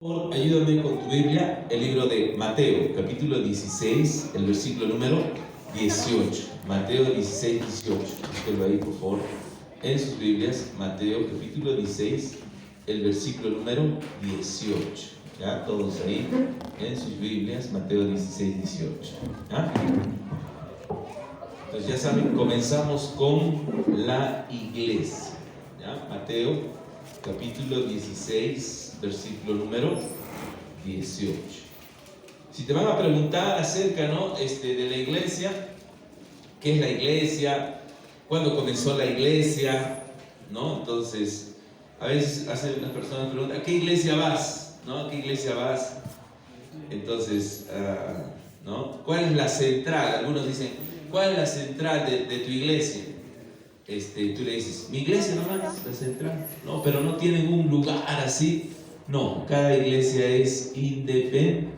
Ayúdame con tu Biblia, el libro de Mateo, capítulo 16, el versículo número 18. Mateo 16, 18. Búsquelo ahí, por favor, en sus Biblias. Mateo, capítulo 16, el versículo número 18. ¿Ya? Todos ahí, en sus Biblias, Mateo 16, 18. ¿Ya? Entonces, ya saben, comenzamos con la iglesia. ¿Ya? Mateo, capítulo 16, versículo número 18. Si te van a preguntar acerca, ¿no? De la iglesia, ¿qué es la iglesia? ¿Cuándo comenzó la iglesia? ¿No? Entonces, a veces hacen las personas preguntan, ¿a qué iglesia vas? ¿No? ¿A qué iglesia vas? Entonces, ¿no? ¿Cuál es la central? Algunos dicen, ¿cuál es la central de tu iglesia? Tú le dices, mi iglesia nomás es la central, ¿no? Pero no tienen un lugar así. No, cada iglesia es independiente,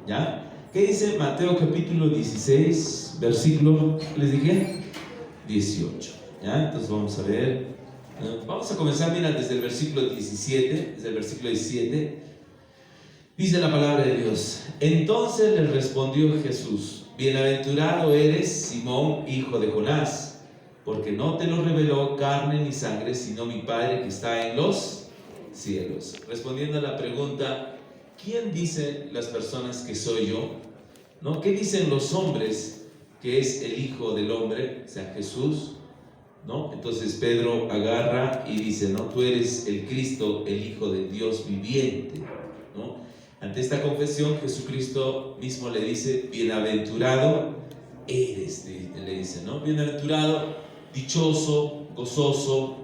¿ya? ¿Qué dice Mateo capítulo 16, versículo, les dije, 18, ¿ya? Entonces vamos a ver, vamos a comenzar, mira, desde el versículo 17, dice la palabra de Dios. Entonces le respondió Jesús, bienaventurado eres, Simón, hijo de Jonás, porque no te lo reveló carne ni sangre, sino mi Padre que está en los cielos. Respondiendo a la pregunta, ¿quién dicen las personas que soy yo? ¿No? ¿Qué dicen los hombres que es el Hijo del Hombre? O sea, Jesús, ¿no? Entonces Pedro agarra y dice, ¿no? Tú eres el Cristo, el Hijo de Dios viviente, ¿no? Ante esta confesión, Jesucristo mismo le dice, bienaventurado eres, le dice, ¿no? Bienaventurado, dichoso, gozoso,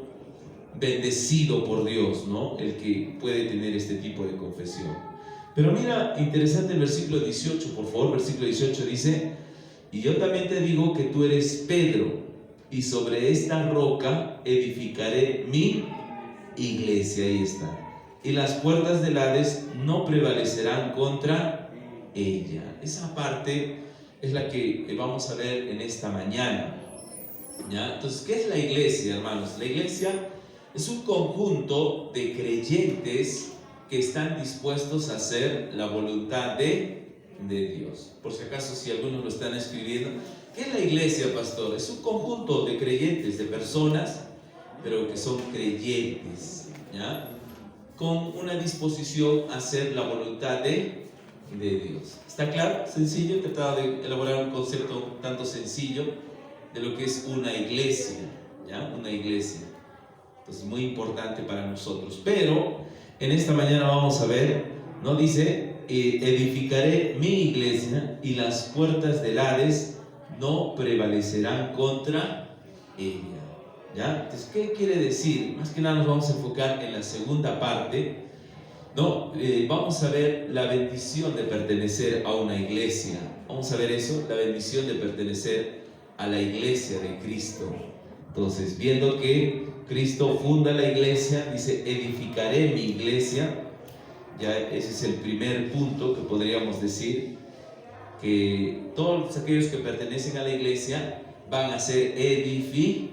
bendecido por Dios, ¿no? El que puede tener este tipo de confesión. Pero mira, interesante el versículo 18, por favor. Versículo 18 dice, y yo también te digo que tú eres Pedro, y sobre esta roca edificaré mi iglesia. Ahí está. Y las puertas del Hades no prevalecerán contra ella. Esa parte es la que vamos a ver en esta mañana, ¿ya? Entonces, ¿qué es la iglesia, hermanos? La iglesia es un conjunto de creyentes que están dispuestos a hacer la voluntad de Dios. Por si acaso, si algunos lo están escribiendo, ¿qué es la iglesia, pastor? Es un conjunto de creyentes, de personas, pero que son creyentes, ¿ya? Con una disposición a hacer la voluntad de Dios. ¿Está claro? Sencillo. He tratado de elaborar un concepto tanto sencillo de lo que es una iglesia, ¿ya? Una iglesia. Entonces, muy importante para nosotros. Pero en esta mañana vamos a ver, ¿no? Dice, edificaré mi iglesia y las puertas del Hades no prevalecerán contra ella, ¿ya? Entonces, ¿qué quiere decir? Más que nada nos vamos a enfocar en la segunda parte, ¿no? Vamos a ver la bendición de pertenecer a una iglesia. Vamos a ver eso, la bendición de pertenecer a la iglesia de Cristo. Entonces, viendo que Cristo funda la iglesia, dice, edificaré mi iglesia. Ya ese es el primer punto que podríamos decir, que todos aquellos que pertenecen a la iglesia van a ser edificados,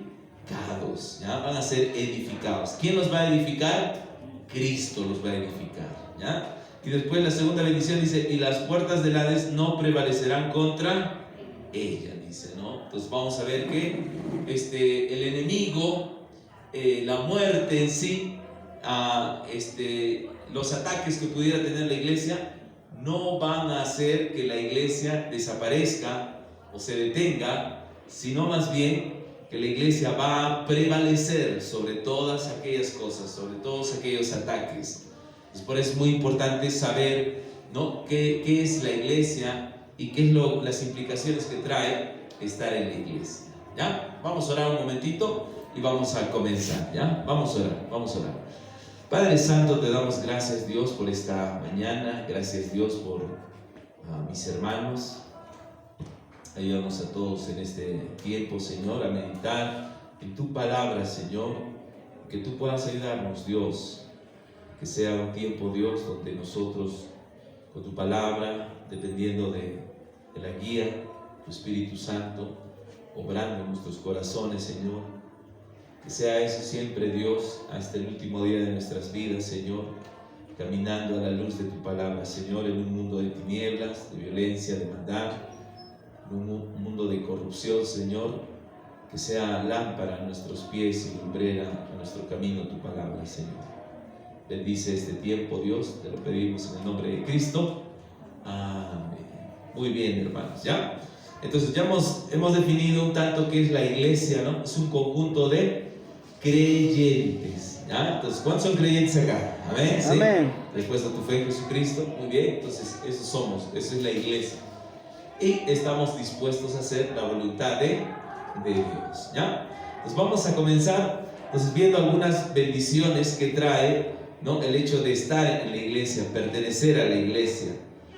¿ya? Van a ser edificados. ¿Quién los va a edificar? Cristo los va a edificar, ¿ya? Y después la segunda bendición dice, y las puertas del Hades no prevalecerán contra ella, dice, ¿no? Entonces vamos a ver que el enemigo, la muerte en sí, los ataques que pudiera tener la iglesia no van a hacer que la iglesia desaparezca o se detenga, sino más bien que la iglesia va a prevalecer sobre todas aquellas cosas, sobre todos aquellos ataques. Entonces, por eso es muy importante saber, ¿no? qué es la iglesia y qué es las implicaciones que trae estar en la iglesia, ¿ya? Vamos a orar un momentito y vamos a comenzar, ¿ya? Vamos a orar. Padre Santo, te damos gracias, Dios, por esta mañana. Gracias, Dios, por mis hermanos. Ayúdanos a todos en este tiempo, Señor, a meditar en tu palabra, Señor. Que tú puedas ayudarnos, Dios. Que sea un tiempo, Dios, donde nosotros, con tu palabra, dependiendo de la guía, tu Espíritu Santo, obrando en nuestros corazones, Señor. Que sea eso siempre, Dios, hasta el último día de nuestras vidas, Señor. caminando a la luz de tu palabra, Señor, en un mundo de tinieblas, de violencia, de maldad, en un mundo de corrupción, Señor, que sea lámpara a nuestros pies y lumbrera a nuestro camino tu palabra, Señor. Bendice este tiempo, Dios, te lo pedimos en el nombre de Cristo. Amén. Muy bien, hermanos, ¿ya? Entonces ya hemos definido un tanto qué es la iglesia, ¿no? Es un conjunto de creyentes, ¿ya? Entonces, ¿cuántos son creyentes acá? Amén. ¿Sí? Amén. Después de tu fe en Jesucristo, muy bien. Entonces, esos somos, esa es la iglesia. Y estamos dispuestos a hacer la voluntad de Dios, ¿ya? Entonces vamos a comenzar viendo algunas bendiciones que trae, ¿no?, el hecho de estar en la iglesia, pertenecer a la iglesia.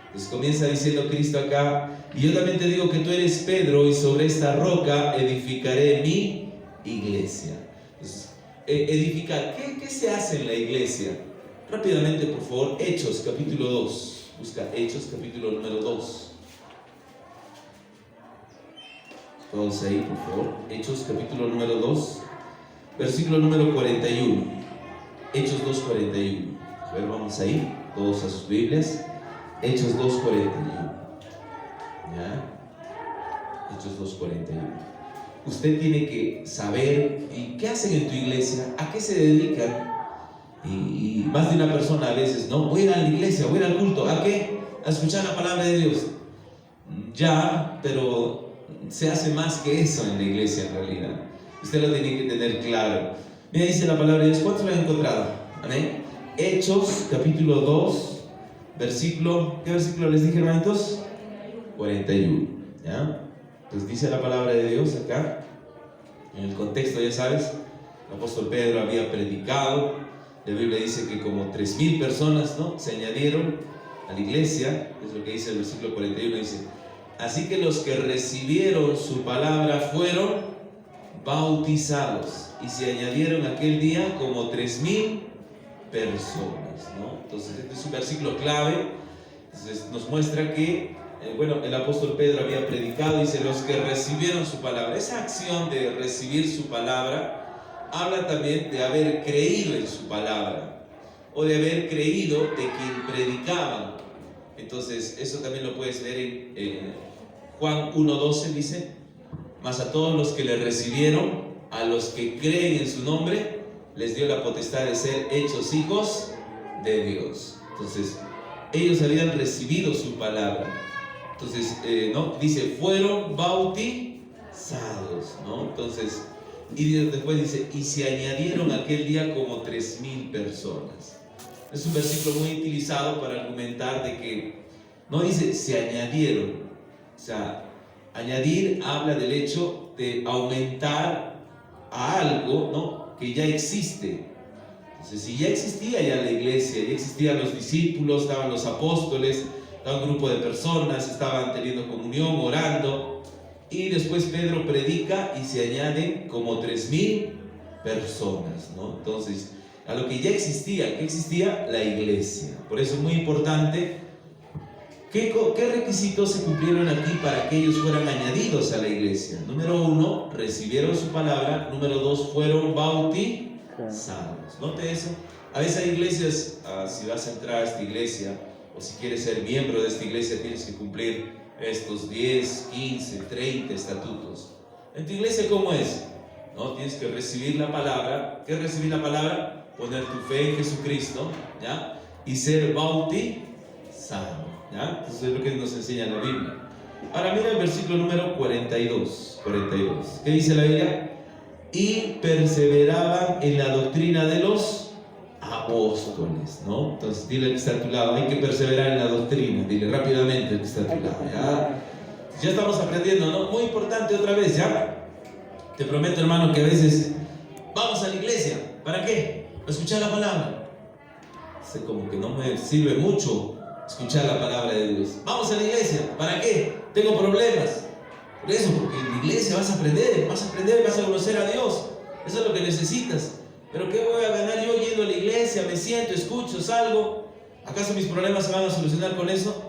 Entonces comienza diciendo Cristo acá: y yo también te digo que tú eres Pedro, y sobre esta roca edificaré mi iglesia. Entonces, edificar, ¿qué se hace en la iglesia? Rápidamente, por favor, Hechos capítulo 2. Busca Hechos capítulo número 2. Todos ahí, por favor. Hechos capítulo número 2, versículo número 41. Hechos 2:41. A ver, vamos ahí, todos a sus Biblias. Hechos 2:41. ¿Ya? Hechos 2:41. Usted tiene que saber, ¿y qué hacen en tu iglesia? ¿A qué se dedican? Y más de una persona a veces, ¿no? Voy a ir a la iglesia, voy a ir al culto. ¿A qué? A escuchar la palabra de Dios. Ya, pero se hace más que eso en la iglesia en realidad. Usted lo tiene que tener claro. Mira, dice la palabra de Dios. ¿Cuántos lo han encontrado? Amén. Hechos capítulo 2, versículo, ¿qué versículo les dije, hermanitos? 41. ¿Ya? Entonces dice la palabra de Dios acá. En el contexto, ya sabes, el apóstol Pedro había predicado. La Biblia dice que como 3,000 personas, ¿no?, se añadieron a la iglesia. Es lo que dice el versículo 41. Dice: así que los que recibieron su palabra fueron bautizados, y se añadieron aquel día como 3,000 personas, ¿no? Entonces este es un versículo clave. Entonces nos muestra que el apóstol Pedro había predicado. Dice: los que recibieron su palabra. Esa acción de recibir su palabra habla también de haber creído en su palabra, o de haber creído de quien predicaban. Entonces eso también lo puedes ver en Juan 1:12. Dice: mas a todos los que le recibieron, a los que creen en su nombre, les dio la potestad de ser hechos hijos de Dios. Entonces ellos habían recibido su palabra. Entonces, ¿no? Dice: fueron bautizados, ¿no? Entonces, y después dice: y se añadieron aquel día como 3,000 personas. Es un versículo muy utilizado para argumentar de que no dice se añadieron. O sea, añadir habla del hecho de aumentar a algo, ¿no?, que ya existe. Entonces, si ya existía ya la iglesia, ya existían los discípulos, estaban los apóstoles, estaba un grupo de personas, estaban teniendo comunión, orando, y después Pedro predica y se añaden como 3,000 personas, ¿no? Entonces, a lo que ya existía, ¿qué existía? La iglesia. Por eso es muy importante. ¿Qué requisitos se cumplieron aquí para que ellos fueran añadidos a la iglesia? Número 1, recibieron su palabra. Número 2, fueron bautizados. Note eso. A veces hay iglesias, si vas a entrar a esta iglesia, o si quieres ser miembro de esta iglesia, tienes que cumplir estos 10, 15, 30 estatutos. ¿En tu iglesia cómo es? ¿No? Tienes que recibir la palabra. ¿Qué es recibir la palabra? Poner tu fe en Jesucristo, ¿ya? Y ser bautizado, ¿ya? Entonces es lo que nos enseña la Biblia. Ahora mira el versículo número 42. ¿Qué dice la Biblia? Y perseveraban en la doctrina de los apóstoles, ¿no? Entonces dile al que está a tu lado: hay que perseverar en la doctrina. Dile rápidamente al que está a tu lado, ¿ya? Ya estamos aprendiendo, ¿no? Muy importante otra vez, ¿ya? Te prometo, hermano, que a veces vamos a la iglesia. ¿Para qué? Para escuchar la palabra. Como que no me sirve mucho escuchar la palabra de Dios. Vamos a la iglesia. ¿Para qué? Tengo problemas. Por eso, porque en la iglesia vas a aprender, vas a conocer a Dios. Eso es lo que necesitas. Pero ¿qué voy a ganar yo yendo a la iglesia? Me siento, escucho, salgo. ¿Acaso mis problemas se van a solucionar con eso?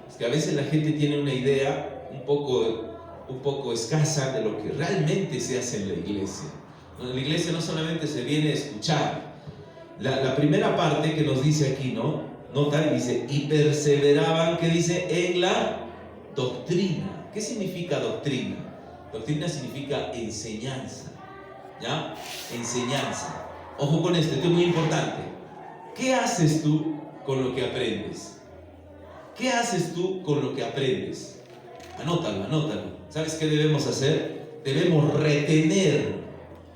Es que a veces la gente tiene una idea un poco escasa de lo que realmente se hace en la iglesia. En la iglesia no solamente se viene a escuchar. La primera parte que nos dice aquí, ¿no? Nota, dice, y perseveraban, ¿qué dice? En la doctrina. ¿Qué significa doctrina? Doctrina significa enseñanza, ¿ya? Enseñanza. Ojo con esto es muy importante. ¿Qué haces tú con lo que aprendes? ¿Qué haces tú con lo que aprendes? Anótalo, anótalo. ¿Sabes qué debemos hacer? Debemos retener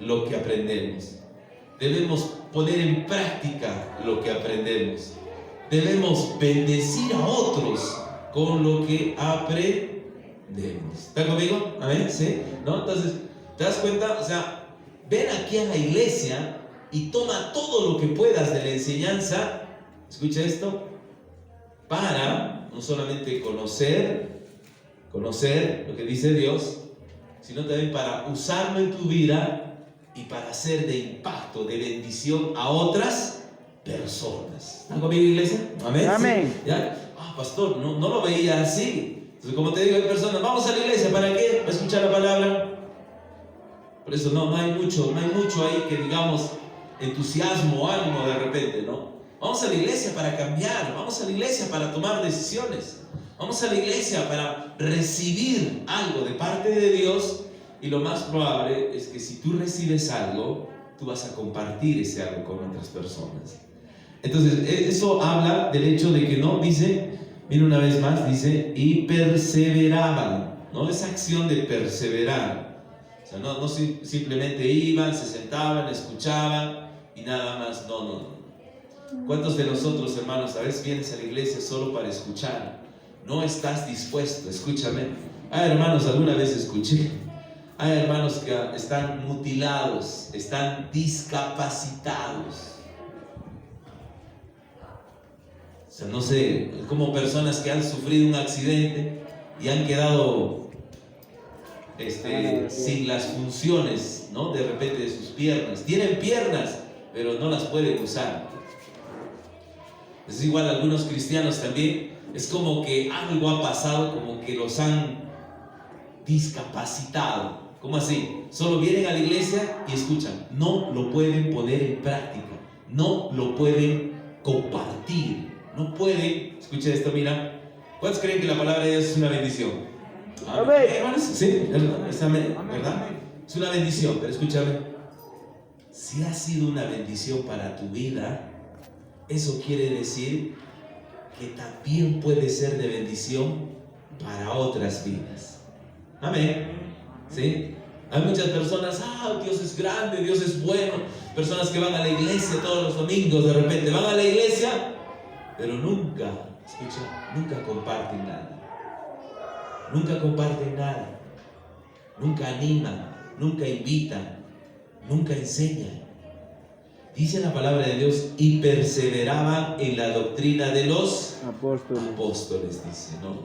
lo que aprendemos. Debemos poner en práctica lo que aprendemos. Debemos bendecir a otros con lo que aprendemos. ¿Está conmigo? ¿Amén? ¿Sí? ¿No? Entonces, ¿te das cuenta? O sea, ven aquí a la iglesia y toma todo lo que puedas de la enseñanza. Escucha esto. Para no solamente conocer lo que dice Dios, sino también para usarlo en tu vida y para ser de impacto, de bendición a otras personas. ¿Están conmigo, iglesia? Amén. Amén. ¿Sí? ¿Ya? Pastor, no lo veía así. Entonces, como te digo, hay personas, vamos a la iglesia, ¿para qué? Para escuchar la palabra. Por eso no hay mucho ahí que digamos entusiasmo o ánimo de repente, ¿no? Vamos a la iglesia para cambiar, vamos a la iglesia para tomar decisiones, vamos a la iglesia para recibir algo de parte de Dios, y lo más probable es que si tú recibes algo, tú vas a compartir ese algo con otras personas. Entonces, eso habla del hecho de que no, dice, mira una vez más, dice, y perseveraban, ¿no? Esa acción de perseverar. O sea, no simplemente iban, se sentaban, escuchaban y nada más, no. ¿Cuántos de nosotros, hermanos, a veces vienes a la iglesia solo para escuchar? No estás dispuesto, escúchame. Hay hermanos, alguna vez escuché, hay hermanos que están mutilados, están discapacitados. O sea, no sé, como personas que han sufrido un accidente y han quedado sin las funciones, ¿no? De repente de sus piernas. Tienen piernas, pero no las pueden usar. Es igual a algunos cristianos también. Es como que algo ha pasado, como que los han discapacitado. ¿Cómo así? Solo vienen a la iglesia y escuchan. No lo pueden poner en práctica. No lo pueden compartir. No pueden. Escucha esto, mira. ¿Cuántos creen que la palabra de Dios es una bendición? Amén. Hermanos, sí, ¿verdad? Es una bendición, pero escúchame. Si ha sido una bendición para tu vida, eso quiere decir que también puede ser de bendición para otras vidas. Amén. ¿Sí? Hay muchas personas, Dios es grande, Dios es bueno. Personas que van a la iglesia todos los domingos, de repente van a la iglesia, pero nunca comparten nada. Nunca comparten nada. Nunca animan, nunca invitan, nunca enseñan. Dice la palabra de Dios, y perseveraban en la doctrina de los apóstoles, dice, ¿no?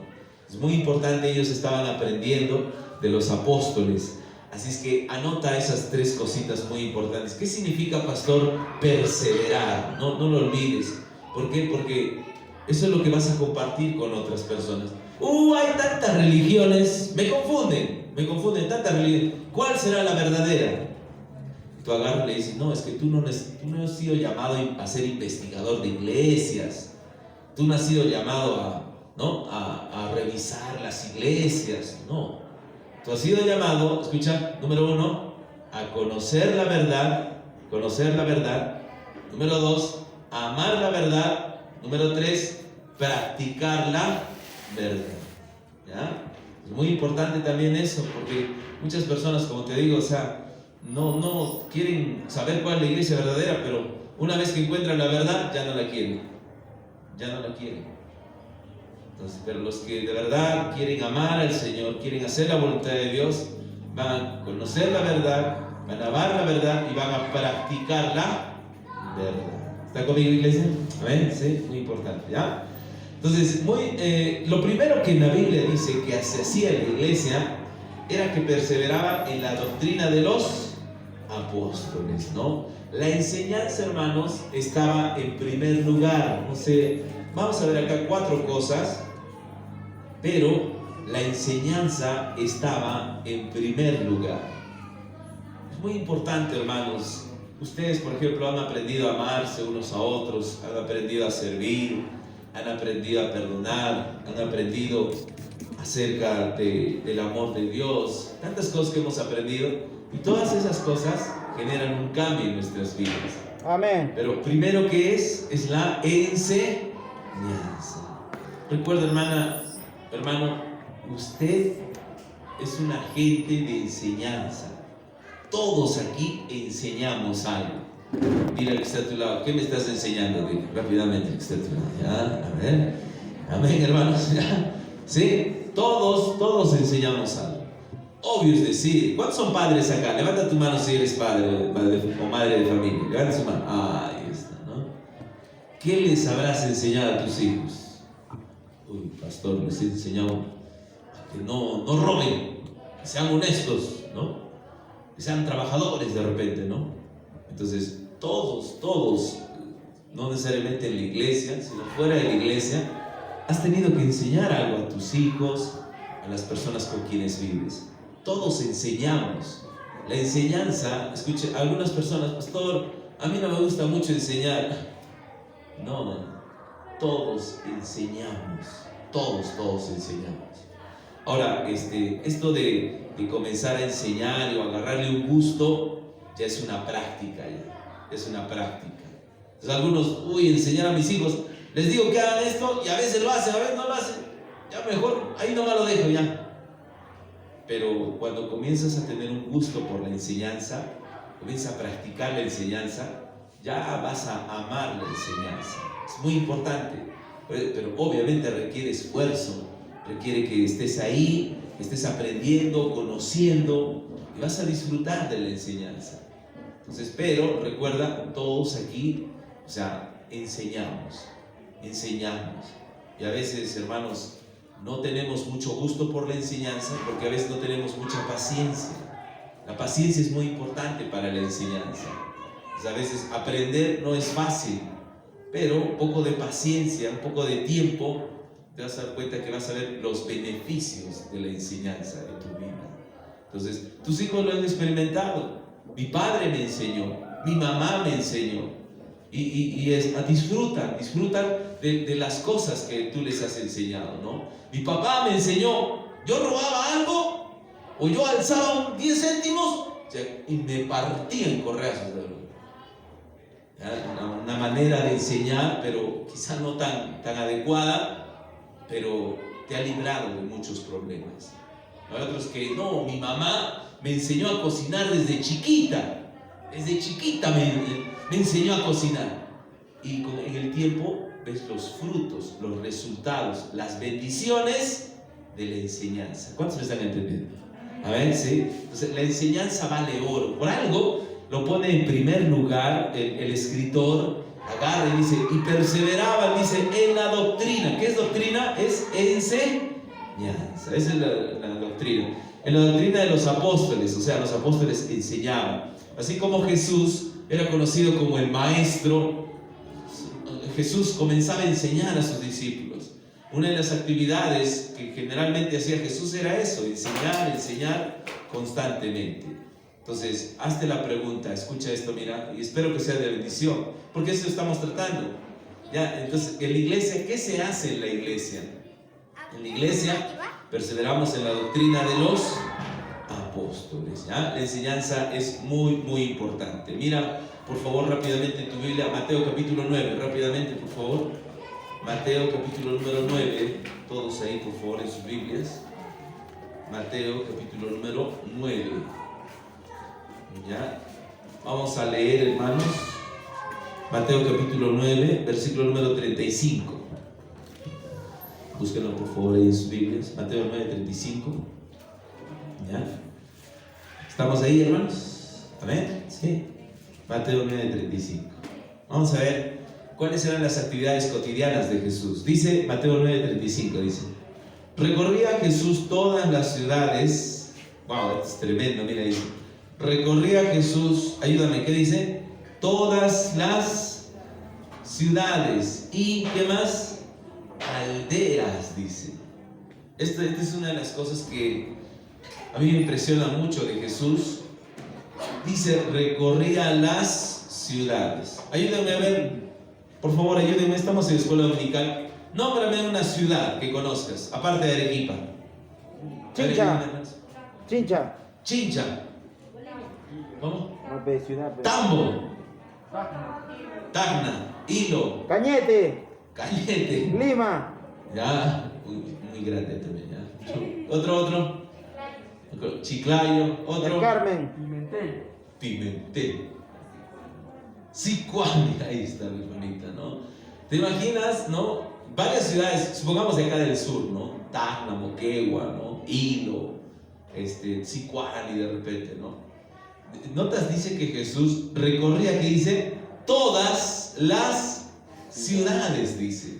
Es muy importante, ellos estaban aprendiendo de los apóstoles. Así es que anota esas tres cositas muy importantes. ¿Qué significa, pastor, perseverar? No lo olvides. ¿Por qué? Porque eso es lo que vas a compartir con otras personas. Hay tantas religiones, me confunden tantas religiones. ¿Cuál será la verdadera? Tú agarras y le dices, no, es que tú no has sido llamado a ser investigador de iglesias. Tú no has sido llamado a revisar las iglesias. No. Tú has sido llamado, escucha, número 1, a conocer la verdad. Número 2, a amar la verdad. Número 3, practicar la verdad. ¿Ya? Es muy importante también eso, porque muchas personas, como te digo, o sea, no quieren saber cuál es la iglesia verdadera, pero una vez que encuentran la verdad, ya no la quieren. Entonces, pero los que de verdad quieren amar al Señor, quieren hacer la voluntad de Dios, van a conocer la verdad, van a amar la verdad y van a practicar la verdad. ¿Está conmigo, iglesia? ¿Amén? Sí, muy importante, ¿ya? Entonces, lo primero que en la Biblia dice que se hacía en la iglesia era que perseveraba en la doctrina de los apóstoles, ¿no? La enseñanza, hermanos, estaba en primer lugar. No sé, vamos a ver acá 4 cosas, pero la enseñanza estaba en primer lugar. Es muy importante, hermanos, Ustedes, por ejemplo, han aprendido a amarse unos a otros, han aprendido a servir, han aprendido a perdonar, han aprendido acerca del amor de Dios, tantas cosas que hemos aprendido, y todas esas cosas generan un cambio en nuestras vidas. Amén. Pero primero que es la enseñanza. Recuerda, hermano, usted es un agente de enseñanza. Todos aquí enseñamos algo. Dile al que está a tu lado, ¿qué me estás enseñando? Dile rápidamente al que está a tu lado. Ya, a ver. Amén, hermanos. ¿Ya? ¿Sí? Todos enseñamos algo. Obvio es decir, ¿cuántos son padres acá? Levanta tu mano si eres padre o madre de familia. Levanta su mano. Ahí está, ¿no? ¿Qué les habrás enseñado a tus hijos? Uy, pastor, les he enseñado a que no roben, que sean honestos, ¿no? Que sean trabajadores de repente, ¿no? Entonces, todos, no necesariamente en la iglesia, sino fuera de la iglesia, has tenido que enseñar algo a tus hijos, a las personas con quienes vives. Todos enseñamos. La enseñanza, escuche, algunas personas, pastor, a mí no me gusta mucho enseñar. No, todos enseñamos. Todos enseñamos. Ahora, esto de comenzar a enseñar o agarrarle un gusto, ya es una práctica, es una práctica. Entonces algunos, enseñar a mis hijos, les digo que hagan esto y a veces lo hacen, a veces no lo hacen, ya mejor, ahí nomás lo dejo ya. Pero cuando comienzas a tener un gusto por la enseñanza, comienzas a practicar la enseñanza, ya vas a amar la enseñanza. Es muy importante, pero obviamente requiere esfuerzo, requiere que estés ahí, que estés aprendiendo, conociendo, y vas a disfrutar de la enseñanza. Entonces, pero recuerda, todos aquí, enseñamos. Y a veces, hermanos, no tenemos mucho gusto por la enseñanza porque a veces no tenemos mucha paciencia. La paciencia es muy importante para la enseñanza. Entonces, a veces aprender no es fácil, pero un poco de paciencia, un poco de tiempo, te vas a dar cuenta que vas a ver los beneficios de la enseñanza en tu vida. Entonces, tus hijos lo han experimentado. Mi padre me enseñó, mi mamá me enseñó. Disfrutan de las cosas que tú les has enseñado, ¿no? Mi papá me enseñó, yo robaba algo o yo alzaba 10 céntimos y me partía en correazos de oro. Una manera de enseñar, pero quizás no tan adecuada, pero te ha librado de muchos problemas. Hay otros que no, mi mamá me enseñó a cocinar desde chiquita me enseñó a cocinar, y en el tiempo ves los frutos, los resultados, las bendiciones de la enseñanza. ¿Cuántos me están entendiendo? A ver, ¿sí? Entonces la enseñanza vale oro. Por algo lo pone en primer lugar el escritor, agarra y dice, y perseveraban, dice, en la doctrina. ¿Qué es doctrina? Es enseñanza. Esa es la doctrina. En la doctrina de los apóstoles, los apóstoles enseñaban. Así como Jesús era conocido como el maestro, Jesús comenzaba a enseñar a sus discípulos. Una de las actividades que generalmente hacía Jesús era eso, enseñar constantemente. Entonces, hazte la pregunta, escucha esto, mira, y espero que sea de bendición, porque eso estamos tratando. ¿Ya? Entonces, en la iglesia, ¿qué se hace en la iglesia? En la iglesia perseveramos en la doctrina de los apóstoles. ¿Ya? La enseñanza es muy importante. Mira, por favor, rápidamente en tu Biblia, Mateo capítulo 9, rápidamente, por favor. Mateo capítulo número 9, todos ahí, por favor, en sus Biblias. Mateo capítulo número 9. ¿Ya? Vamos a leer, hermanos, Mateo capítulo 9, versículo número 35. Búsquenlo, por favor, ahí en sus Biblias. Mateo 9, 35. ¿Ya? ¿Estamos ahí, hermanos? ¿Amén? Sí. Mateo 9, 35. Vamos a ver cuáles eran las actividades cotidianas de Jesús. Dice Mateo 9, 35, dice: recorría Jesús todas las ciudades. Wow, esto es tremendo, mira, dice. Recorría Jesús, ayúdame, ¿qué dice? Todas las ciudades y, ¿qué más? Aldeas, dice. Esta es una de las cosas que a mí me impresiona mucho de Jesús. Dice, recorría las ciudades. Ayúdenme a ver, por favor, ayúdenme, estamos en escuela dominical. Nómbrame una ciudad que conozcas, aparte de Arequipa. Chincha. Chincha. Chincha. ¿Cómo? Ciudad. Tambo. Tacna. Hilo. Cañete. Cañete. Lima. Ya, muy grande también, ya. Otro. Chiclayo. Otro. El Carmen. Pimentel. Sicuani, ahí está mi hermanita, ¿no? ¿Te imaginas, no? Varias ciudades, supongamos de acá del sur, ¿no? Tacna, Moquegua, ¿no? Hilo, Sicuani de repente, ¿no? Notas, dice que Jesús recorría, que dice, todas las ciudades, dice.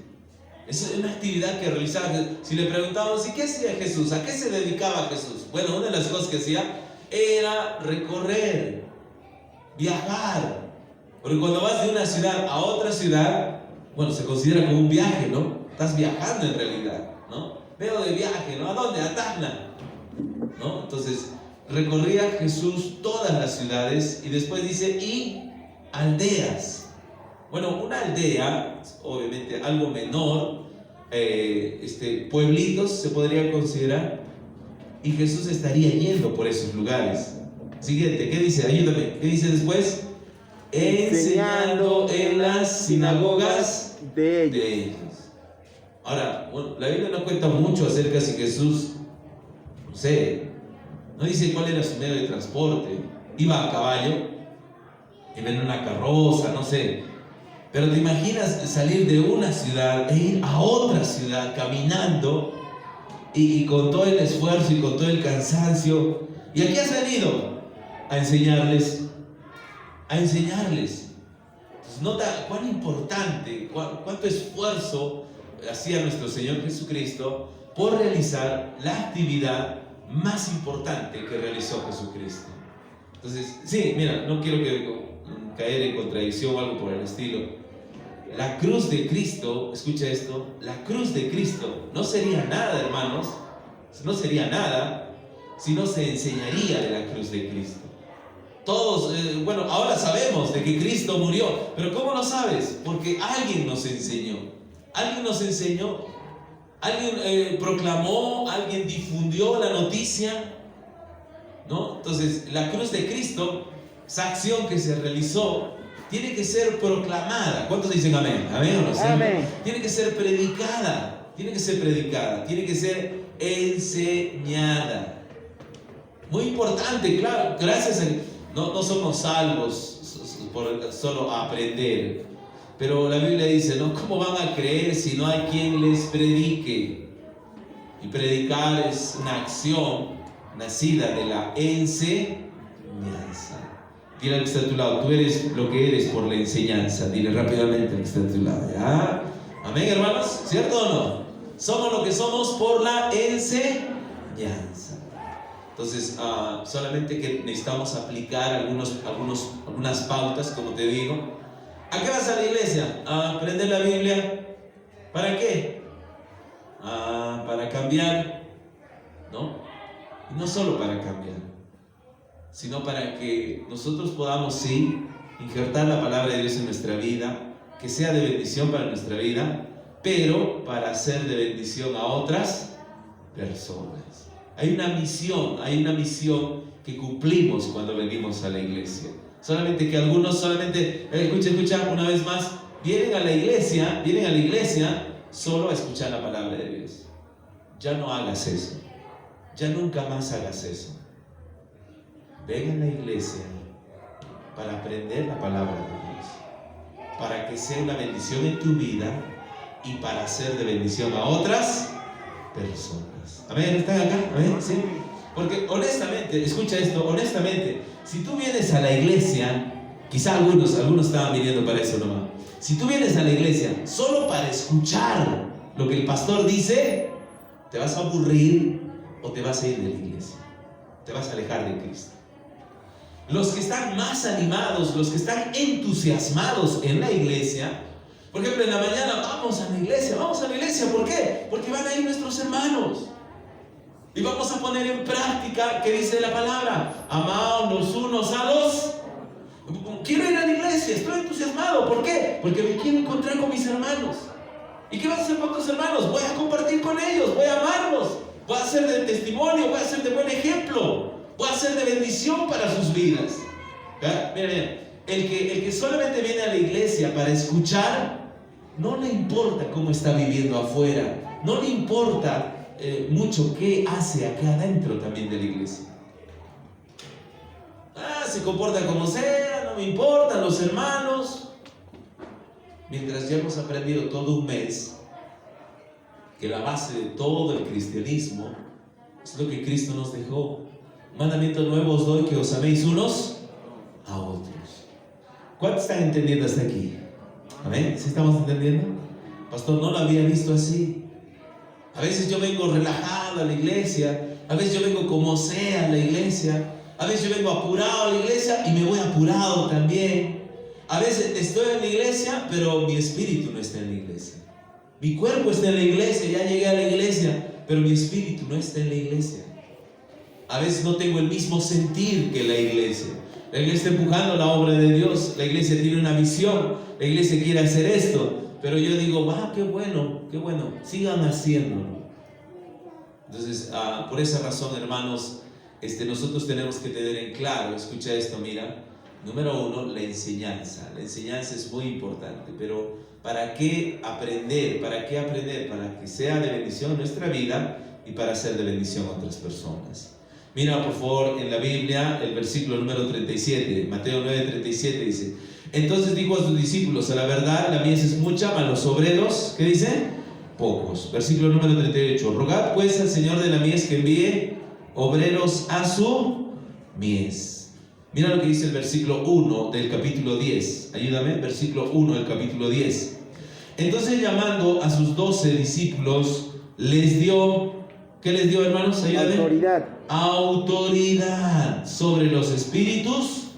Es una actividad que realizaba. Si le preguntábamos, ¿y qué hacía Jesús? ¿A qué se dedicaba Jesús? Bueno, una de las cosas que hacía era recorrer, viajar. Porque cuando vas de una ciudad a otra ciudad, bueno, se considera como un viaje, ¿no? Estás viajando en realidad, ¿no? Veo de viaje, ¿no? ¿A dónde? A Tacna, ¿no? Entonces, recorría Jesús todas las ciudades y después dice, y aldeas. Bueno, una aldea, obviamente algo menor, pueblitos se podría considerar, y Jesús estaría yendo por esos lugares. Siguiente, ¿qué dice? Ayúdame. ¿Qué dice después? Enseñando en las sinagogas de ellos. Ahora, bueno, la Biblia no cuenta mucho acerca de si Jesús, no sé, no dice cuál era su medio de transporte. Iba a caballo, iba en una carroza, no sé. Pero te imaginas salir de una ciudad e ir a otra ciudad caminando y con todo el esfuerzo y con todo el cansancio. ¿Y a qué has venido? A enseñarles. A enseñarles. Entonces, nota cuán importante, cuánto esfuerzo hacía nuestro Señor Jesucristo por realizar la actividad más importante que realizó Jesucristo. Entonces, sí, mira, no quiero caer en contradicción o algo por el estilo. La cruz de Cristo, escucha esto, la cruz de Cristo no sería nada, hermanos, no sería nada si no se enseñaría de la cruz de Cristo. Todos, bueno, ahora sabemos de que Cristo murió, pero ¿cómo lo sabes? Porque alguien nos enseñó, alguien proclamó, alguien difundió la noticia, ¿no? Entonces, la cruz de Cristo, esa acción que se realizó, tiene que ser proclamada. ¿Cuántos dicen amén? ¿Amén o no? Amén. Tiene que ser predicada, tiene que ser enseñada. Muy importante, claro, gracias a... No somos salvos por solo aprender. Pero la Biblia dice, ¿no? ¿Cómo van a creer si no hay quien les predique? Y predicar es una acción nacida de la enseñanza. Dile al que está a tu lado, tú eres lo que eres por la enseñanza. Dile rápidamente al que está a tu lado, ¿ya? Amén, hermanos, ¿cierto o no? Somos lo que somos por la enseñanza. Entonces, solamente que necesitamos aplicar algunas pautas, como te digo. ¿A qué vas a la iglesia? ¿A aprender la Biblia? ¿Para qué? Para cambiar, ¿no? Y no solo para cambiar, sino para que nosotros podamos, sí, injertar la palabra de Dios en nuestra vida, que sea de bendición para nuestra vida, pero para ser de bendición a otras personas. Hay una misión que cumplimos cuando venimos a la iglesia. Solamente que algunos escucha una vez más, vienen a la iglesia solo a escuchar la palabra de Dios. Ya no hagas eso. Ya nunca más hagas eso. Ven a la iglesia para aprender la palabra de Dios, para que sea una bendición en tu vida y para ser de bendición a otras personas. Amén, ¿están acá? Amén, sí. Porque honestamente, escucha esto, honestamente, si tú vienes a la iglesia, quizá algunos estaban viniendo para eso nomás. Si tú vienes a la iglesia solo para escuchar lo que el pastor dice, te vas a aburrir o te vas a ir de la iglesia. Te vas a alejar de Cristo. Los que están más animados, los que están entusiasmados en la iglesia, por ejemplo, en la mañana vamos a la iglesia, ¿por qué? Porque van a ir nuestros hermanos. Y vamos a poner en práctica ¿qué dice la palabra? Amaos los unos a los. Quiero ir a la iglesia, estoy entusiasmado. ¿Por qué? Porque me quiero encontrar con mis hermanos. ¿Y qué vas a hacer con tus hermanos? Voy a compartir con ellos, voy a amarlos, voy a ser de testimonio, voy a ser de buen ejemplo, voy a ser de bendición para sus vidas. Miren, el que solamente viene a la iglesia para escuchar, no le importa cómo está viviendo afuera, no le importa mucho qué hace acá adentro también de la iglesia. Se comporta como sea, no me importan los hermanos. Mientras ya hemos aprendido todo un mes que la base de todo el cristianismo es lo que Cristo nos dejó. Mandamiento nuevo os doy, que os améis unos a otros. ¿Cuántos están entendiendo hasta aquí? ¿Amén? ¿Sí estamos entendiendo? Pastor, no lo había visto así. A veces yo vengo relajado a la iglesia, a veces yo vengo como sea a la iglesia, a veces yo vengo apurado a la iglesia y me voy apurado también. A veces estoy en la iglesia, pero mi espíritu no está en la iglesia. Mi cuerpo está en la iglesia, ya llegué a la iglesia, pero mi espíritu no está en la iglesia. A veces no tengo el mismo sentir que la iglesia. La iglesia está empujando la obra de Dios, la iglesia tiene una visión, la iglesia quiere hacer esto, pero yo digo, qué bueno, sigan haciéndolo. Entonces, por esa razón, hermanos, nosotros tenemos que tener en claro, escucha esto, mira, número uno, la enseñanza. La enseñanza es muy importante, pero ¿para qué aprender? ¿Para qué aprender? Para que sea de bendición nuestra vida y para ser de bendición a otras personas. Mira, por favor, en la Biblia, el versículo número 37, Mateo 9:37 dice: entonces dijo a sus discípulos, a la verdad, la mies es mucha, mas los obreros, ¿qué dice? Pocos. Versículo número 38, rogad pues al Señor de la mies que envíe obreros a su mies. Mira lo que dice el versículo 1 del capítulo 10. Ayúdame, versículo 1 del capítulo 10. Entonces, llamando a sus 12 discípulos, les dio, ¿qué les dio, hermanos? Ayúdame. Autoridad sobre los espíritus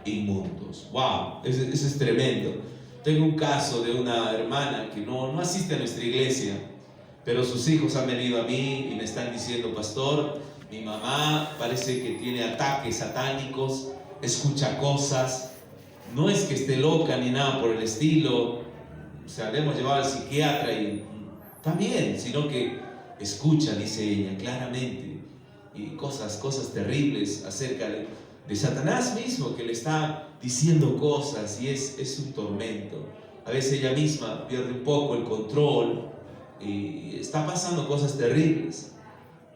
inmundos. Wow, eso es tremendo. Tengo un caso de una hermana que no asiste a nuestra iglesia, pero sus hijos han venido a mí y me están diciendo: pastor, mi mamá parece que tiene ataques satánicos, escucha cosas, no es que esté loca ni nada por el estilo, o sea, le hemos llevado al psiquiatra y está bien, sino que escucha, dice ella, claramente, y cosas terribles acerca de Satanás mismo, que le está diciendo cosas, y es un tormento. A veces ella misma pierde un poco el control y está pasando cosas terribles.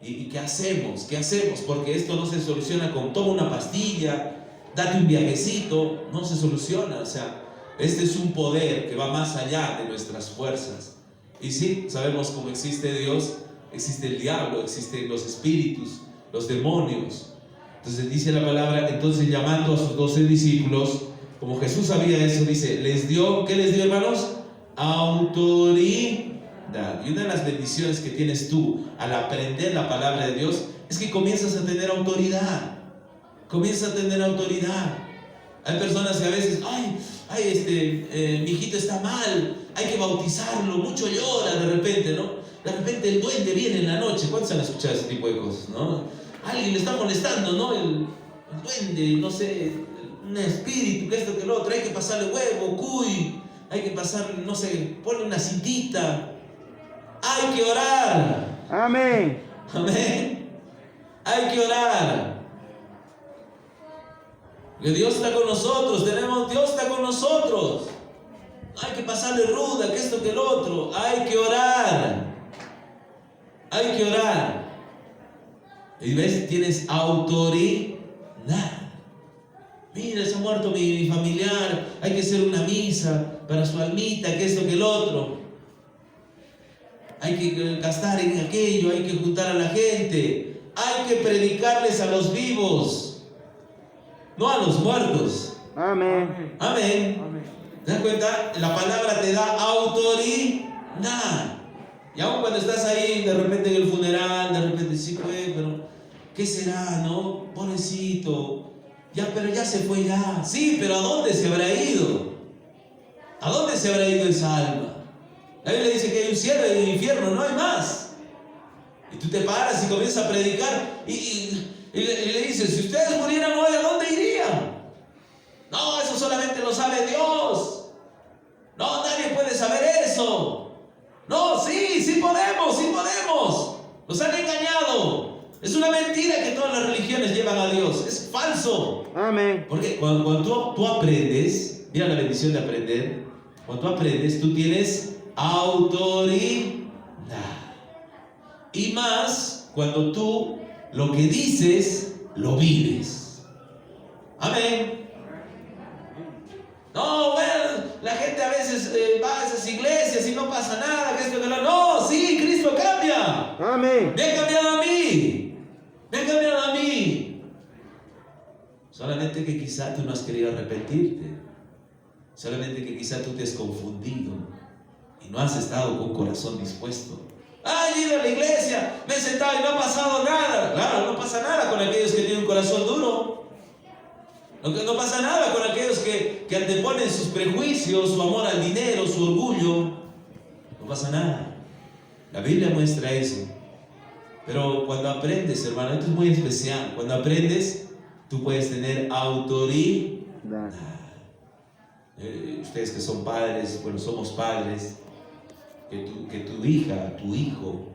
¿Y qué hacemos? ¿Qué hacemos? Porque esto no se soluciona con toma una pastilla, date un viajecito, no se soluciona. O sea, este es un poder que va más allá de nuestras fuerzas. Y sí, sabemos cómo existe Dios, existe el diablo, existen los espíritus, los demonios. Entonces dice la palabra, entonces llamando a sus 12 discípulos, como Jesús sabía eso, dice, les dio, ¿qué les dio, hermanos? Autoridad. Y una de las bendiciones que tienes tú al aprender la palabra de Dios es que comienzas a tener autoridad. Comienzas a tener autoridad. Hay personas que a veces, mi hijito está mal, hay que bautizarlo, mucho llora de repente, ¿no? De repente el duende viene en la noche. ¿Cuántos han escuchado ese tipo de cosas, no? Alguien le está molestando, ¿no? El duende, no sé, un espíritu, que esto, que lo otro, hay que pasarle huevo, cuy, hay que pasarle, no sé, ponle una cintita. Hay que orar. Amén. Amén. Hay que orar. Que Dios está con nosotros, Dios está con nosotros. Hay que pasarle ruda, que esto, que el otro. Hay que orar. Hay que orar. Y ves, tienes autoridad. Mira, se ha muerto mi familiar, hay que hacer una misa para su almita, que esto, que el otro. Hay que gastar en aquello, hay que juntar a la gente, hay que predicarles a los vivos, no a los muertos. Amén. Amén. ¿Te das cuenta? La palabra te da autoridad. Y aún cuando estás ahí, de repente en el funeral, de repente, sí, pues, pero ¿qué será, no? Pobrecito. Ya, pero ya se fue ya. Sí, pero ¿a dónde se habrá ido? ¿A dónde se habrá ido esa alma? La Biblia dice que hay un cielo y un infierno, no hay más. Y tú te paras y comienzas a predicar y le dices, si ustedes murieran hoy, ¿a dónde irían? No, eso solamente lo sabe Dios. No, nadie puede saber eso. No, sí podemos, sí podemos. Nos han engañado. Es una mentira que todas las religiones llevan a Dios. Es falso. Amén. Porque cuando tú aprendes, mira la bendición de aprender. Cuando tú aprendes, tú tienes autoridad. Y más cuando tú lo que dices, lo vives. Amén. No, bueno, la gente a veces va a esas iglesias y no pasa nada. No, sí, Cristo cambia. Amén. Me ha cambiado a mí. Me ha cambiado a mí. Solamente que quizá tú no has querido arrepentirte. Solamente que quizá tú te has confundido y no has estado con corazón dispuesto. He ido a la iglesia, me he sentado y no ha pasado nada. Claro, no pasa nada con aquellos que tienen un corazón duro. No pasa nada con aquellos que anteponen sus prejuicios, su amor al dinero, su orgullo. No pasa nada. La Biblia muestra eso. Pero cuando aprendes, hermano, esto es muy especial. Cuando aprendes, tú puedes tener autoridad. Ustedes que son padres, bueno, somos padres. Que tu hija, tu hijo,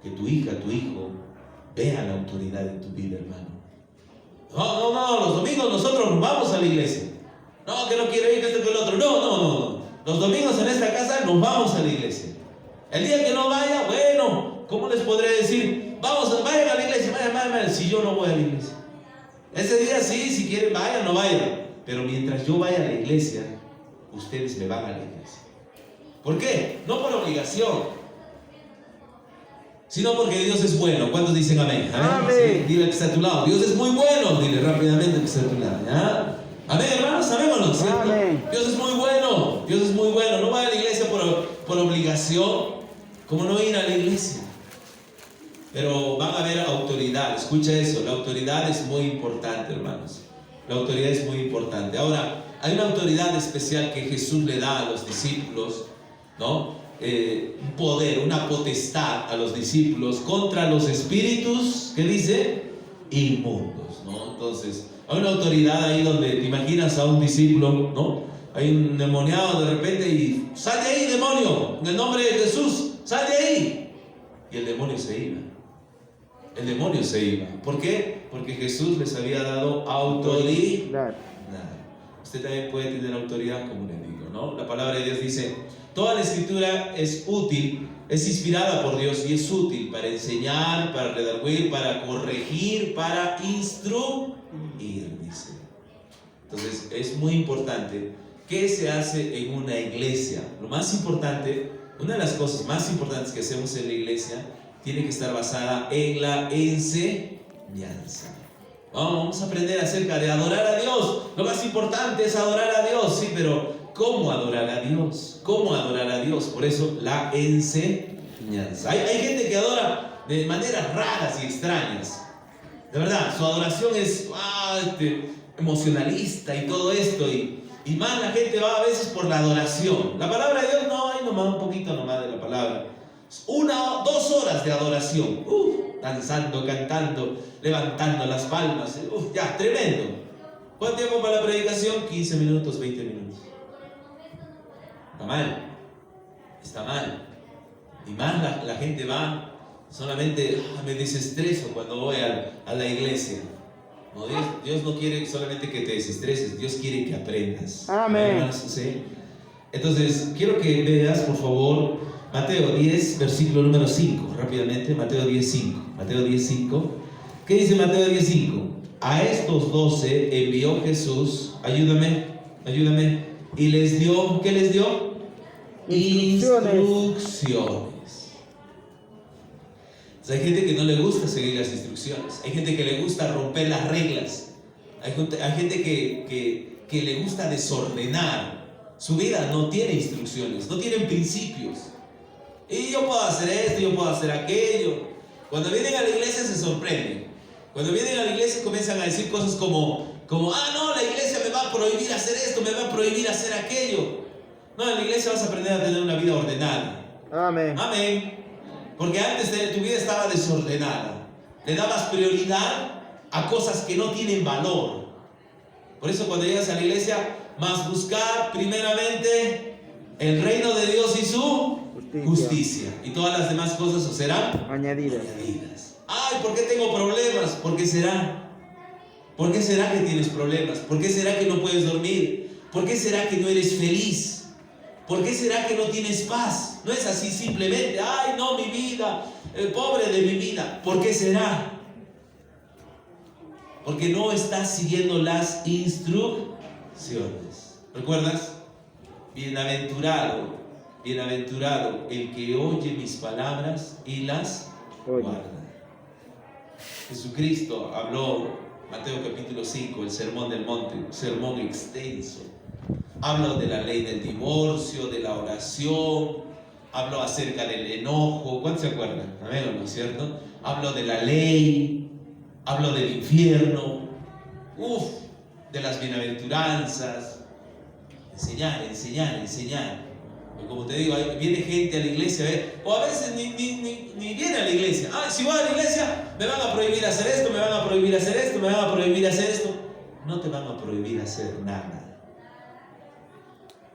tu hijo vea la autoridad en tu vida, hermano. No, los domingos nosotros nos vamos a la iglesia. No, que no quiero ir, que esto, que el otro. No. Los domingos en esta casa nos vamos a la iglesia. El día que no vaya, bueno, ¿cómo les podré decir? Vayan a la iglesia, vayan, si yo no voy a la iglesia. Ese día sí, si quieren vayan, no vayan. Pero mientras yo vaya a la iglesia, ustedes me van a la iglesia. ¿Por qué? No por obligación, sino porque Dios es bueno. ¿Cuántos dicen amén? Amén. Sí, dile al que está a tu lado, Dios es muy bueno. Dile rápidamente al que está a tu lado, ¿ya? Amén, hermanos, sabémoslo, ¿cierto? Amén. Dios es muy bueno, Dios es muy bueno. No vaya a la iglesia por obligación, como no ir a la iglesia. Pero van a haber autoridad. Escucha eso, la autoridad es muy importante, hermanos. La autoridad es muy importante. Ahora, hay una autoridad especial que Jesús le da a los discípulos, ¿no? Un poder, una potestad a los discípulos contra los espíritus, ¿qué dice? Inmundos, ¿no? Entonces, hay una autoridad ahí donde te imaginas a un discípulo, ¿no? Hay un demoniado de repente y sal de ahí, demonio, en el nombre de Jesús, sal de ahí. Y el demonio se iba. El demonio se iba. ¿Por qué? Porque Jesús les había dado autoridad. Usted también puede tener autoridad, como le digo, ¿no? La palabra de Dios dice: toda la escritura es útil, es inspirada por Dios y es útil para enseñar, para redarguir, para corregir, para instruir, dice. Entonces es muy importante. ¿Qué se hace en una iglesia? Lo más importante, una de las cosas más importantes que hacemos en la iglesia tiene que estar basada en la enseñanza. Vamos a aprender acerca de adorar a Dios. Lo más importante es adorar a Dios, sí, pero ¿cómo adorar a Dios? ¿Cómo adorar a Dios? Por eso la enseñanza. Hay gente que adora de maneras raras y extrañas. De verdad, su adoración es emocionalista y todo esto. Y más la gente va a veces por la adoración. La palabra de Dios, no, hay nomás un poquito nomás de la palabra. 1 o 2 horas de adoración. Danzando, cantando, levantando las palmas. Ya, tremendo. ¿Cuánto tiempo para la predicación? 15 minutos, 20 minutos. Está mal. Está mal. Y más la gente va solamente, me desestreso cuando voy a la iglesia. No, Dios no quiere solamente que te desestreses, Dios quiere que aprendas. Amén. ¿Sí? Entonces, quiero que veas, por favor, Mateo 10, versículo número 5, rápidamente. Mateo 10, 5. Mateo 10, 5. ¿Qué dice Mateo 10, 5? A estos 12 envió Jesús, ayúdame, y les dio, ¿qué les dio? Instrucciones. Hay gente que no le gusta seguir las instrucciones. Hay gente que le gusta romper las reglas. Hay gente que le gusta desordenar. Su vida no tiene instrucciones, no tienen principios. Y yo puedo hacer esto, yo puedo hacer aquello. Cuando vienen a la iglesia se sorprenden. Cuando vienen a la iglesia comienzan a decir cosas como no, la iglesia me va a prohibir hacer esto, me va a prohibir hacer aquello. No, en la iglesia vas a aprender a tener una vida ordenada. Amén. Amén. Porque antes tu vida estaba desordenada. Le dabas prioridad a cosas que no tienen valor. Por eso cuando llegas a la iglesia, más buscar primeramente el reino de Dios y su justicia. Y todas las demás cosas os serán añadidas. Ay, ¿por qué tengo problemas? ¿Por qué será? ¿Por qué será que tienes problemas? ¿Por qué será que no puedes dormir? ¿Por qué será que no eres feliz? ¿Por qué será que no tienes paz? No es así simplemente, ay no, mi vida, el pobre de mi vida. ¿Por qué será? Porque no estás siguiendo las instrucciones. ¿Recuerdas? Bienaventurado, bienaventurado el que oye mis palabras y las guarda. Jesucristo habló, Mateo capítulo 5, el sermón del monte, un sermón extenso. Habló de la ley del divorcio, de la oración, habló acerca del enojo. ¿Cuántos se acuerdan? Amén, ¿no es cierto? Habló de la ley, habló del infierno, de las bienaventuranzas. Enseñar, enseñar, enseñar. Porque como te digo, viene gente a la iglesia, o a veces ni viene a la iglesia. Si voy a la iglesia, me van a prohibir hacer esto, me van a prohibir hacer esto, me van a prohibir hacer esto. No te van a prohibir hacer nada.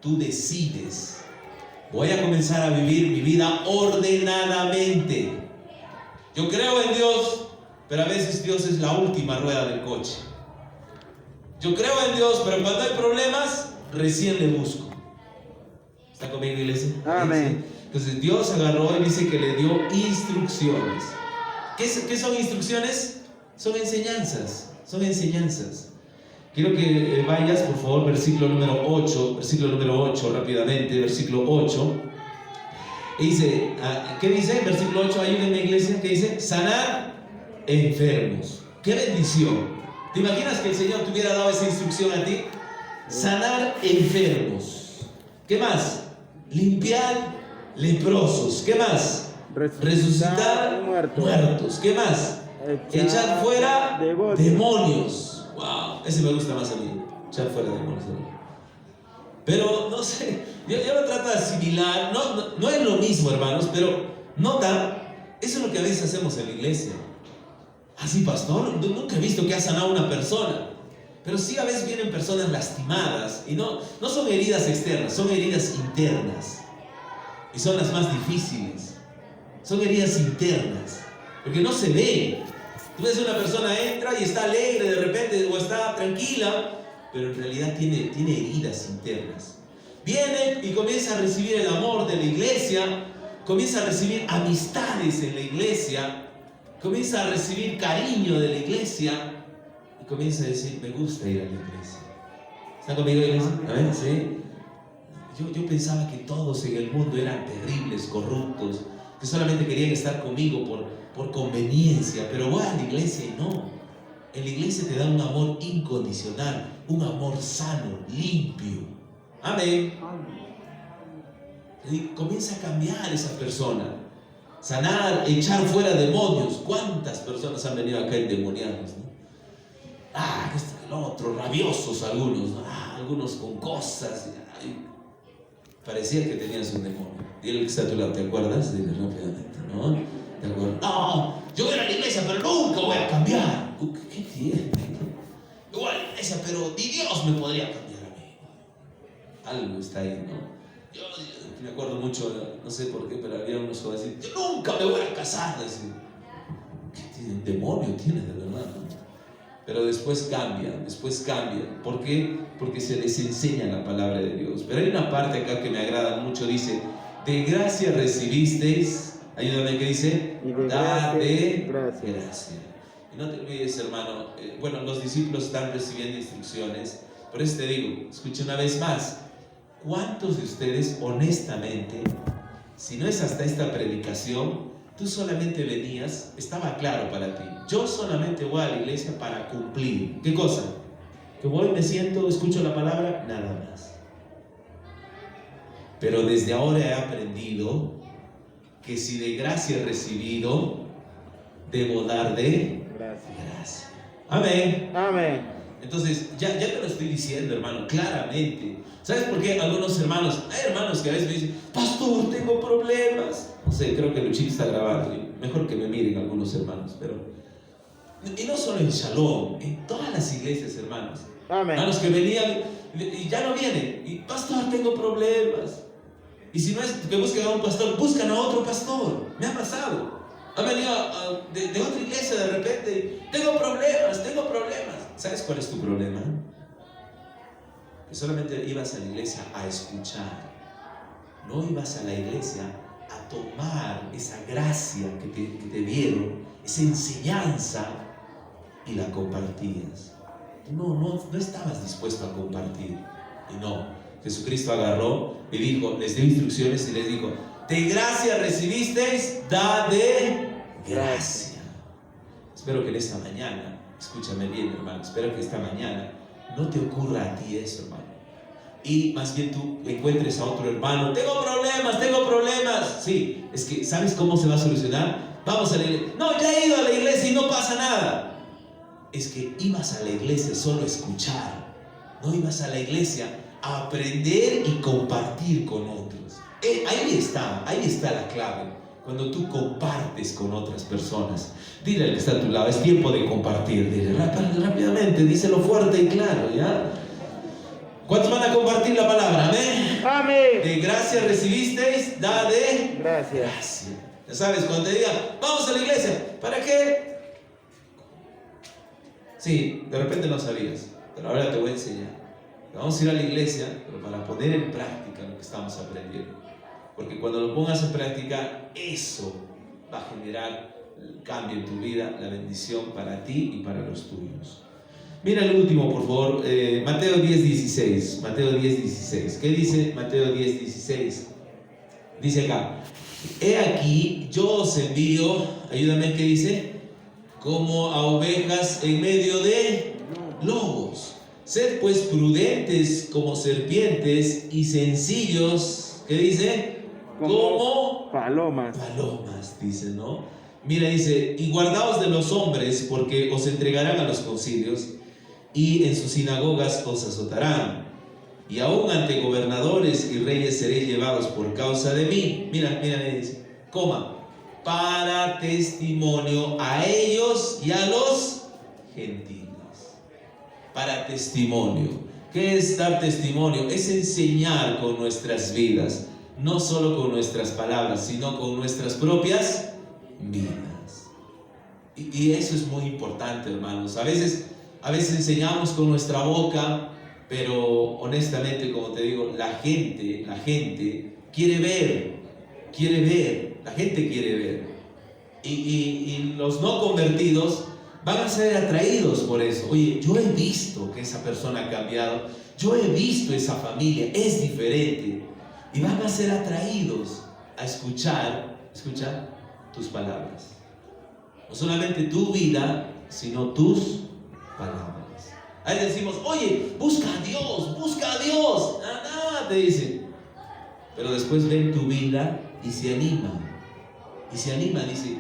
Tú decides, voy a comenzar a vivir mi vida ordenadamente. Yo creo en Dios, pero a veces Dios es la última rueda del coche. Yo creo en Dios, pero cuando hay problemas, recién le busco. ¿Está conmigo, iglesia? Amén. Entonces Dios agarró y dice que le dio instrucciones. ¿Qué son instrucciones? Son enseñanzas. Son enseñanzas. Quiero que vayas, por favor, versículo número 8, rápidamente, versículo 8. Y dice, ¿qué dice? Versículo 8, ayúdenme, iglesia, ¿qué dice? Sanar enfermos. ¡Qué bendición! ¿Te imaginas que el Señor te hubiera dado esa instrucción a ti? Sanar enfermos. ¿Qué más? Limpiar leprosos. ¿Qué más? Resucitar muertos. ¿Qué más? Echar fuera demonios. Wow, ese me gusta más a mí. Echar fuera demonios. Pero no sé, yo lo trato de asimilar. No es lo mismo, hermanos, pero nota, eso es lo que a veces hacemos en la iglesia. Sí, pastor, nunca he visto que ha sanado a una persona. Pero sí, a veces vienen personas lastimadas. Y no son heridas externas, son heridas internas. Y son las más difíciles. Son heridas internas. Porque no se ven. Tú ves una persona entra y está alegre de repente, o está tranquila, pero en realidad tiene heridas internas. Viene y comienza a recibir el amor de la iglesia, comienza a recibir amistades en la iglesia, comienza a recibir cariño de la iglesia y comienza a decir, me gusta ir a la iglesia. ¿Están conmigo, iglesia? A ver, ¿sí? Yo pensaba que todos en el mundo eran terribles, corruptos, que solamente querían estar conmigo por conveniencia, pero voy a la iglesia y no. En la iglesia te da un amor incondicional, un amor sano, limpio. Amén. Y comienza a cambiar esa persona. Sanar, echar fuera demonios. ¿Cuántas personas han venido acá endemoniados, no? Esto, el otro, rabiosos algunos, ¿no? Algunos con cosas. Parecía que tenías un demonio. Y el que está a tu lado, ¿te acuerdas? Dile rápidamente, ¿no? ¿Te acuerdas? No, yo voy a la iglesia, pero nunca voy a cambiar. ¿Qué tiene? Yo voy a la iglesia, pero ni Dios me podría cambiar a mí. Algo está ahí, ¿no? Yo me acuerdo mucho, no sé por qué, pero había unos jóvenes que yo nunca me voy a casar. Decir, ¿qué demonio tiene de verdad? ¿No? Pero después cambian. ¿Por qué? Porque se les enseña la palabra de Dios. Pero hay una parte acá que me agrada mucho, dice, de gracia recibisteis, ayúdame, ¿qué dice? Da de gracia. Y no te olvides, hermano, los discípulos están recibiendo instrucciones, por eso te digo, escucha una vez más, ¿cuántos de ustedes honestamente, si no es hasta esta predicación, tú solamente venías, estaba claro para ti, yo solamente voy a la iglesia para cumplir? ¿Qué cosa? Que voy, me siento, escucho la palabra, nada más. Pero desde ahora he aprendido que si de gracia he recibido, debo dar de gracia. Amén. Amén. Entonces, ya te lo estoy diciendo, hermano, claramente. ¿Sabes por qué? Algunos hermanos, hay hermanos que a veces me dicen, pastor, tengo problemas. No sé, creo que Luchín está grabando. Y mejor que me miren algunos hermanos, pero... Y no solo en Shalom, en todas las iglesias, hermanos. Amén. Hermanos que venían y ya no vienen. Y, pastor, tengo problemas. Y si no es que busquen a un pastor, buscan a otro pastor. Me ha pasado. Han venido de otra iglesia de repente. Tengo problemas. ¿Sabes cuál es tu problema? Que solamente ibas a la iglesia a escuchar. No ibas a la iglesia a tomar esa gracia que te dieron, esa enseñanza, y la compartías. No estabas dispuesto a compartir. Y no, Jesucristo agarró y dijo, les dio instrucciones y les dijo, de gracia recibisteis, da de gracia. Espero que en esta mañana, escúchame bien, hermano, espero que esta mañana no te ocurra a ti eso, hermano. Y más bien tú encuentres a otro hermano, tengo problemas. Sí, es que ¿sabes cómo se va a solucionar? Vamos a la iglesia. No, ya he ido a la iglesia y no pasa nada. Es que ibas a la iglesia solo a escuchar. No ibas a la iglesia a aprender y compartir con otros. Ahí está la clave. Cuando tú compartes con otras personas. Dile al que está a tu lado, es tiempo de compartir. Dile rápidamente, díselo fuerte y claro, ¿ya? ¿Cuántos van a compartir la palabra? Amén. Amén. De gracia recibisteis, da de Gracias. Ya sabes, cuando te digan, vamos a la iglesia, ¿para qué? Sí, de repente no sabías, pero ahora te voy a enseñar. Vamos a ir a la iglesia, pero para poner en práctica lo que estamos aprendiendo. Porque cuando lo pongas en práctica, eso va a generar el cambio en tu vida, la bendición para ti y para los tuyos. Mira el último, por favor, Mateo 10:16. Mateo 10:16. ¿Qué dice Mateo 10:16? Dice acá, he aquí, yo os envío, ayúdame, ¿qué dice? Como a ovejas en medio de lobos. Sed pues prudentes como serpientes y sencillos, ¿qué dice? Como palomas. Palomas, dice, ¿no? Mira, dice, y guardaos de los hombres, porque os entregarán a los concilios, y en sus sinagogas os azotarán. Y aún ante gobernadores y reyes seréis llevados por causa de mí. Mira, dice, para testimonio a ellos y a los gentiles. Para testimonio. ¿Qué es dar testimonio? Es enseñar con nuestras vidas, no solo con nuestras palabras, sino con nuestras propias vidas. Y eso es muy importante, hermanos. A veces enseñamos con nuestra boca, pero honestamente, como te digo, la gente quiere ver, la gente quiere ver. Y los no convertidos van a ser atraídos por eso. Oye, yo he visto que esa persona ha cambiado, yo he visto esa familia, es diferente. Y van a ser atraídos a escuchar tus palabras. No solamente tu vida, sino tus palabras. Ahí decimos, oye, busca a Dios. Nada, te dicen. Pero después ven tu vida y se animan. Dice,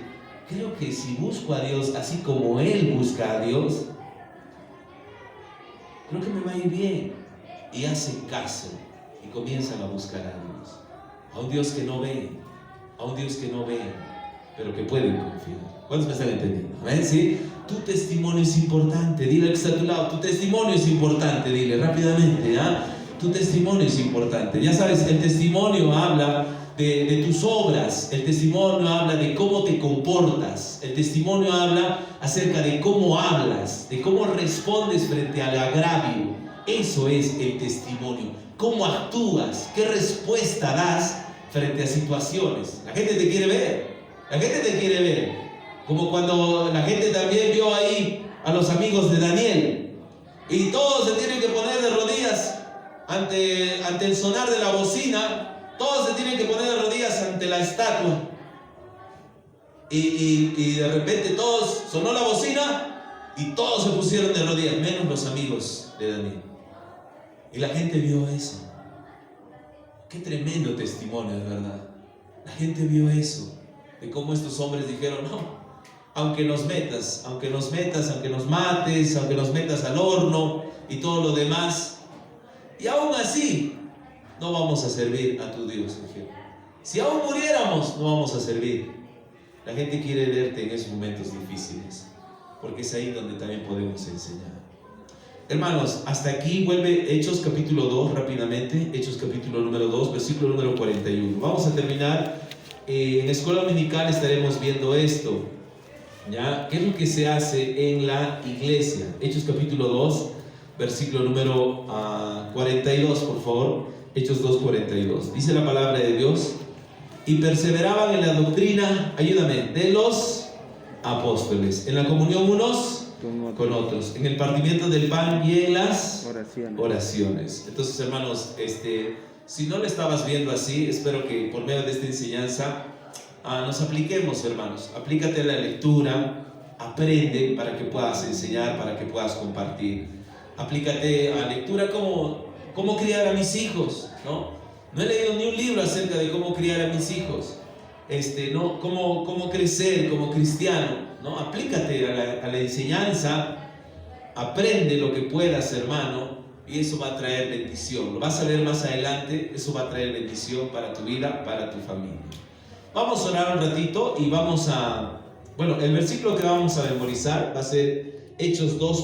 creo que si busco a Dios así como Él busca a Dios, creo que me va a ir bien. Y hacen caso y comienzan a buscar a Dios. A un Dios que no ve, pero que pueden confiar. ¿Cuántos me están entendiendo? ¿Ven? ¿Sí? Tu testimonio es importante. Dile al que está a tu lado, tu testimonio es importante. Dile rápidamente, ¿ah? Tu testimonio es importante. Ya sabes, el testimonio habla de tus obras. El testimonio habla de cómo te comportas. El testimonio habla acerca de cómo hablas, de cómo respondes frente al agravio. Eso es el testimonio. Cómo actúas, qué respuesta das frente a situaciones. La gente te quiere ver. Como cuando la gente también vio ahí a los amigos de Daniel. Y todos se tienen que poner de rodillas ante el sonar de la bocina. Todos se tienen que poner de rodillas ante la estatua. Y de repente todos, sonó la bocina y todos se pusieron de rodillas, menos los amigos de Daniel. Y la gente vio eso. Qué tremendo testimonio, de verdad. La gente vio eso, de cómo estos hombres dijeron, aunque nos metas, aunque nos mates, aunque nos metas al horno y todo lo demás, y aún así no vamos a servir a tu Dios, Eugenia. Si aún muriéramos, no vamos a servir. La gente quiere verte en esos momentos difíciles, porque es ahí donde también podemos enseñar. Hermanos, hasta aquí vuelve Hechos capítulo 2 rápidamente, Hechos capítulo número 2, versículo número 41. Vamos a terminar, en escuela dominical estaremos viendo esto, ¿ya? ¿Qué es lo que se hace en la iglesia? Hechos capítulo 2, versículo número 42, por favor, Hechos 2, 42. Dice la palabra de Dios: y perseveraban en la doctrina, ayúdame, de los apóstoles, en la comunión unos con otros, en el partimiento del pan y en las oraciones. Entonces, hermanos, si no lo estabas viendo así, espero que por medio de esta enseñanza nos apliquemos, hermanos. Aplícate a la lectura, aprende para que puedas enseñar, para que puedas compartir. Aplícate a la lectura cómo criar a mis hijos, ¿no? No he leído ni un libro acerca de cómo criar a mis hijos, ¿no? Cómo crecer como cristiano, ¿no? Aplícate a la enseñanza, aprende lo que puedas, hermano, y eso va a traer bendición. Lo vas a ver más adelante, eso va a traer bendición para tu vida, para tu familia. Vamos a orar un ratito y vamos a... Bueno, el versículo que vamos a memorizar va a ser Hechos 2,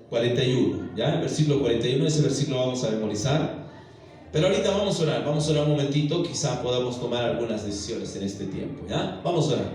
41, ¿ya? El versículo 41, ese versículo vamos a memorizar. Pero ahorita vamos a orar un momentito, quizá podamos tomar algunas decisiones en este tiempo, ¿ya? Vamos a orar.